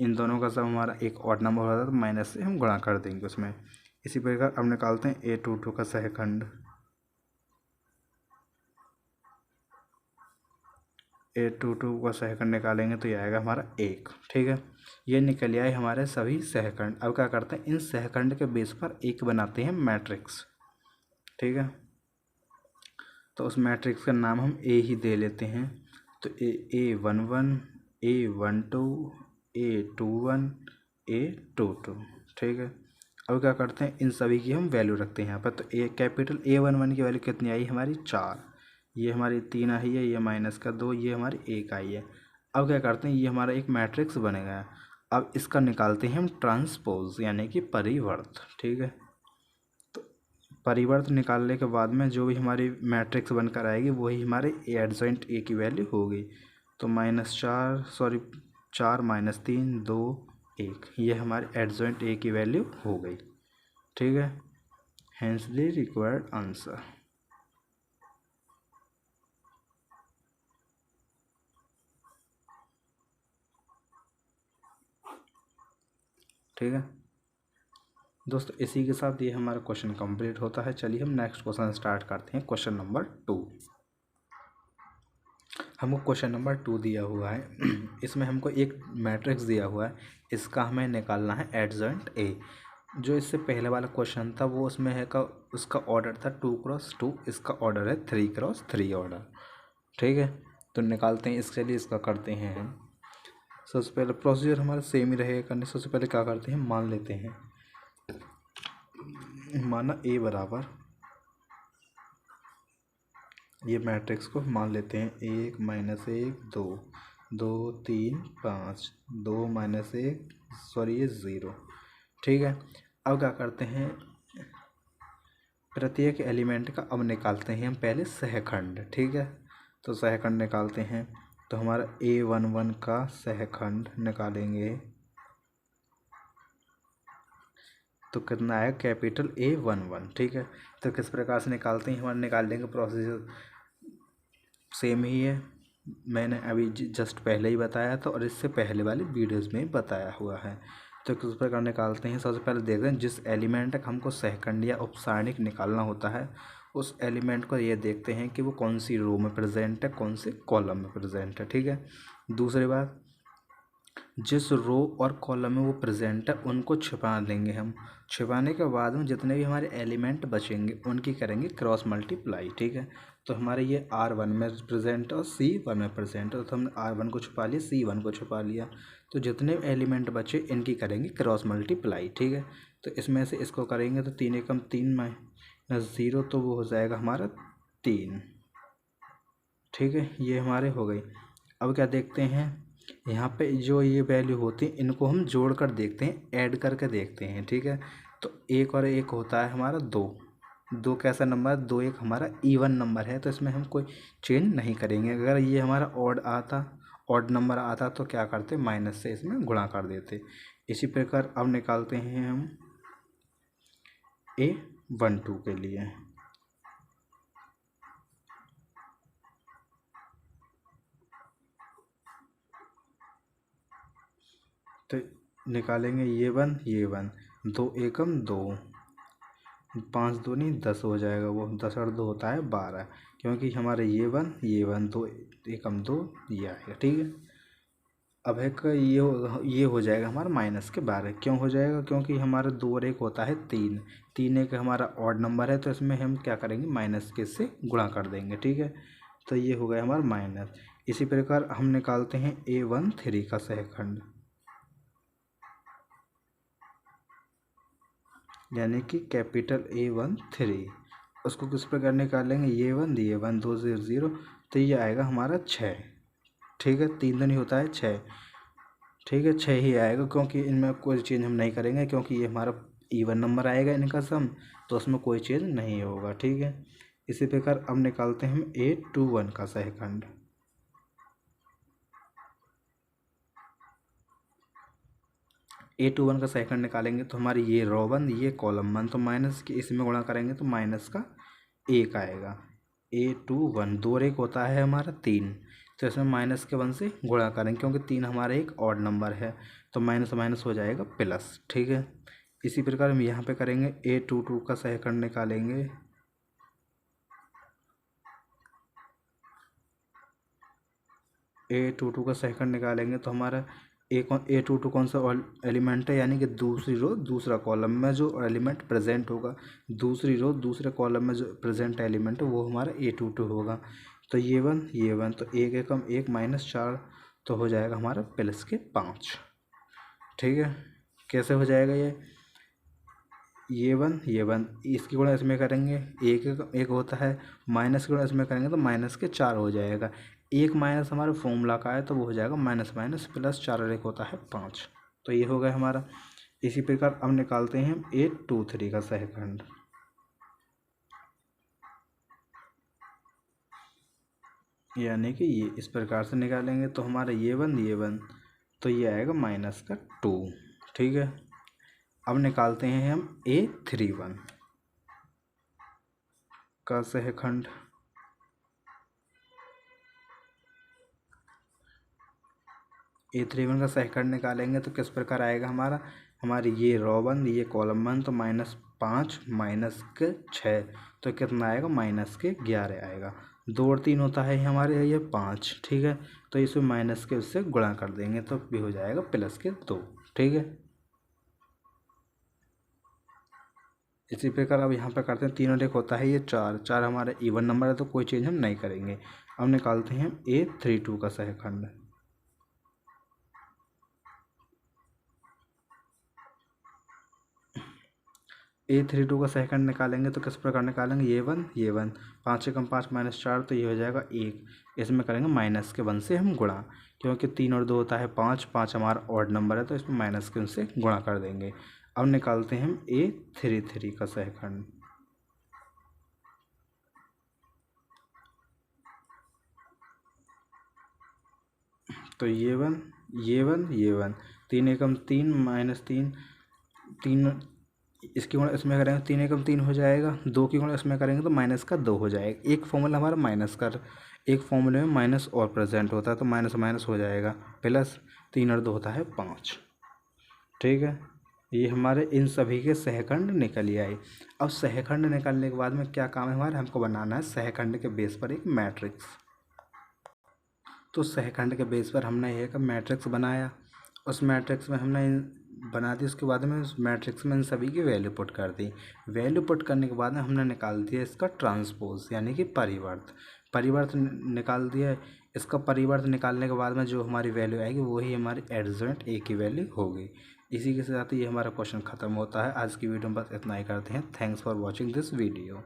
इन दोनों का सब हमारा एक ऑड नंबर होता है तो माइनस से हम गुणा कर देंगे उसमें। इसी प्रकार अब निकालते हैं A22 का सहखंड। A22 का सहखंड निकालेंगे तो ये आएगा हमारा 1। ठीक है, ये निकल आए हमारे सभी सहखंड। अब क्या करते हैं, इन सहखंड के बेस पर एक बनाते हैं मैट्रिक्स। ठीक है, तो उस मैट्रिक्स का नाम हम A ही दे लेते हैं। तो A11 A12 A21 A22। ठीक है, अब क्या करते हैं, इन सभी की हम वैल्यू रखते हैं यहाँ पर। तो कैपिटल A11 की वैल्यू कितनी आई हमारी 4, ये हमारी 3 आई है, ये -2, ये हमारी 1 आई है। अब क्या करते हैं, ये हमारा एक मैट्रिक्स बनेगा। अब इसका निकालते हैं हम ट्रांसपोज, यानी कि परिवर्त। ठीक है, तो परिवर्त निकालने के बाद में जो भी हमारी मैट्रिक्स बनकर आएगी वही हमारे एडजॉइंट ए की वैल्यू होगी। तो -4 3 2 1, ये हमारे एडजॉइंट ए की वैल्यू हो गई। ठीक है, हैंस द रिक्वायर्ड आंसर। ठीक है दोस्तों, इसी के साथ ये हमारा क्वेश्चन कंप्लीट होता है। चलिए हम नेक्स्ट क्वेश्चन स्टार्ट करते हैं। क्वेश्चन नंबर 2, हमको क्वेश्चन नंबर 2 दिया हुआ है। इसमें हमको एक मैट्रिक्स दिया हुआ है, इसका हमें निकालना है एडजॉइंट ए। जो इससे पहले वाला क्वेश्चन था वो उसमें है का उसका ऑर्डर था 2x2, इसका ऑर्डर है 3x3 ऑर्डर। ठीक है, तो निकालते हैं इसके लिए, इसका करते हैं हम। सबसे पहले प्रोसीजर हमारा सेम ही रहेगा करने। सबसे पहले क्या करते हैं, मान लेते हैं, माना ए बराबर, ये मैट्रिक्स को मान लेते हैं 1 -1 2 2 3 5 2 -1 सॉरी ये 0। ठीक है, अब क्या करते हैं, प्रत्येक एलिमेंट का अब निकालते हैं हम पहले सहखंड। ठीक है, तो सहखंड निकालते हैं, तो हमारा A11 का सहखंड निकालेंगे तो कितना आया, कैपिटल A11। ठीक है, तो किस प्रकार से निकालते हैं, हमारे निकालने का प्रोसीजर सेम ही है, मैंने अभी जस्ट पहले ही बताया था और इससे पहले वाली वीडियोज़ में बताया हुआ है। तो किस प्रकार निकालते हैं, सबसे पहले देखते हैं जिस एलिमेंट का हमको सहखंड या उपसारणिक निकालना होता है उस एलिमेंट को ये देखते हैं कि वो कौन सी रो में प्रेजेंट है, कौन से कॉलम में प्रेजेंट है। ठीक है, दूसरी बात, जिस रो और कॉलम में वो प्रेजेंट है उनको छिपा देंगे हम। छिपाने के बाद में जितने भी हमारे एलिमेंट बचेंगे उनकी करेंगे क्रॉस मल्टीप्लाई। ठीक है, तो हमारे ये R1 में प्रेजेंट और C1 में प्रेजेंट है, तो हमने R1 को छुपा लिया, C1 को छुपा लिया, तो जितने एलिमेंट बचे इनकी करेंगे क्रॉस मल्टीप्लाई। ठीक है, तो इसमें से इसको करेंगे तो 3 एकम 3 -0, तो वो हो जाएगा हमारा 3। ठीक है, ये हमारे हो गई। अब क्या देखते हैं, यहाँ पे जो ये वैल्यू होती है इनको हम जोड़ कर देखते हैं, ऐड करके देखते हैं। ठीक है, तो 1 और 1 होता है हमारा 2। 2 कैसा नंबर है, 2 एक हमारा इवन नंबर है, तो इसमें हम कोई चेंज नहीं करेंगे। अगर ये हमारा ऑड नंबर आता तो क्या करते, माइनस से इसमें गुणा कर देते। इसी प्रकार अब निकालते हैं हम A12 के लिए। तो निकालेंगे ये 1 2 एकम 2, 5 दूनी 10 हो जाएगा, वो 10 और 2 होता है 12, क्योंकि हमारे ये 1 2 एकम 2 ये आएगा। ठीक है, अब है कि ये हो जाएगा हमारा माइनस के 12। क्यों हो जाएगा, क्योंकि हमारा 2 और 1 होता है 3, 3 एक हमारा ऑड नंबर है, तो इसमें हम क्या करेंगे, माइनस के से गुणा कर देंगे। ठीक है, तो ये हो गया हमारा माइनस। इसी प्रकार हम निकालते हैं A13 का सहखंड, यानी कि कैपिटल A13। उसको किस प्रकार निकालेंगे, ये 1 2 0 0, तो ये आएगा हमारा 6। ठीक है, 3 दूनी होता है 6। ठीक है, 6 ही आएगा, क्योंकि इनमें कोई चेंज हम नहीं करेंगे, क्योंकि ये हमारा इवन नंबर आएगा इनका सम, तो उसमें कोई चेंज नहीं होगा। ठीक है, इसी प्रकार अब निकालते हैं हम A21 का सहखंड। A21 का सेकंड निकालेंगे तो हमारी ये रो 1 ये कॉलम 1, तो माइनस के इसमें गुणा करेंगे तो माइनस का 1 आएगा। A21 2 और 1 होता है हमारा 3, तो इसमें माइनस के 1 से गुणा करेंगे, क्योंकि 3 हमारा एक ऑड नंबर है, तो माइनस माइनस हो जाएगा प्लस। ठीक है, इसी प्रकार हम यहाँ पे करेंगे A22 का सेकंड निकालेंगे। A22 का सेकंड निकालेंगे तो हमारा A22 कौन सा एलिमेंट है, यानी कि दूसरी रो दूसरा कॉलम में जो एलिमेंट प्रेजेंट होगा, दूसरी रो दूसरे कॉलम में जो प्रेजेंट एलिमेंट है वो हमारा A22 होगा। तो ये 1 तो 1 एकम 1 -4, तो हो जाएगा हमारा प्लस के 5। ठीक है, कैसे हो जाएगा ये 1 इसकी गुणा इसमें करेंगे, एक होता है, माइनस की गुणा इसमें करेंगे तो माइनस के 4 हो जाएगा। एक माइनस हमारा फॉर्मूला का है, तो वो हो जाएगा माइनस माइनस प्लस, 4 और 1 होता है 5, तो ये हो गया हमारा। इसी प्रकार अब निकालते हैं A23 का सहखंड, यानी कि ये इस प्रकार से निकालेंगे तो हमारा ये 1 तो ये आएगा माइनस का 2। ठीक है। अब निकालते हैं हम A31 का सहखंड। A31 का सहखंड निकालेंगे तो किस प्रकार आएगा हमारा, हमारी ये रो 1 ये कॉलम 1 तो -5 -6 तो कितना आएगा -11 आएगा। 2 और 3 होता है हमारे ये 5, ठीक है। तो इसमें माइनस के उससे गुणा कर देंगे तो भी हो जाएगा +2, ठीक है। इसी प्रकार अब यहाँ पर करते हैं 3 और 1 होता है ये 4, 4 हमारा इवन नंबर है तो कोई चेंज हम नहीं करेंगे। अब निकालते हैं A32 का सहखंड। A32 का सहखंड निकालेंगे तो किस प्रकार निकालेंगे, ये वन 5 से कम 5 -4 तो ये हो जाएगा 1। इसमें करेंगे -1 से हम गुणा, क्योंकि 3 और 2 होता है 5, 5 हमारा ऑड नंबर है तो इसमें -1 से गुणा कर देंगे। अब निकालते हैं हम A33 का सहखंड। तो ये वन 3 एकम 3 -3 3 इसकी गुणा इसमें करेंगे 3 एकम 3 हो जाएगा, 2 की गुणा इसमें करेंगे तो -2 हो जाएगा। एक फॉर्मूला हमारा माइनस का, एक फॉर्मूले में माइनस और प्रेजेंट होता है तो माइनस माइनस हो जाएगा, प्लस 3 और 2 होता है 5, ठीक है। ये हमारे इन सभी के सहखंड निकल ही आए। अब सहखंड निकालने के बाद में क्या काम है हमारा, हमको बनाना है सहखंड के बेस पर एक मैट्रिक्स। तो सहखंड के बेस पर हमने एक मैट्रिक्स बनाया, उस मैट्रिक्स में हमने बना दी, उसके बाद में उस मैट्रिक्स में इन सभी की वैल्यू पुट कर दी। वैल्यू पुट करने के बाद में हमने निकाल दिया इसका ट्रांसपोज यानी कि परिवर्त निकाल दिया। इसका परिवर्त निकालने के बाद में जो हमारी वैल्यू आएगी वही हमारी एडजेंट ए की वैल्यू होगी। इसी के साथ ये हमारा क्वेश्चन ख़त्म होता है। आज की वीडियो में बस इतना ही करते हैं। Thanks for watching this video.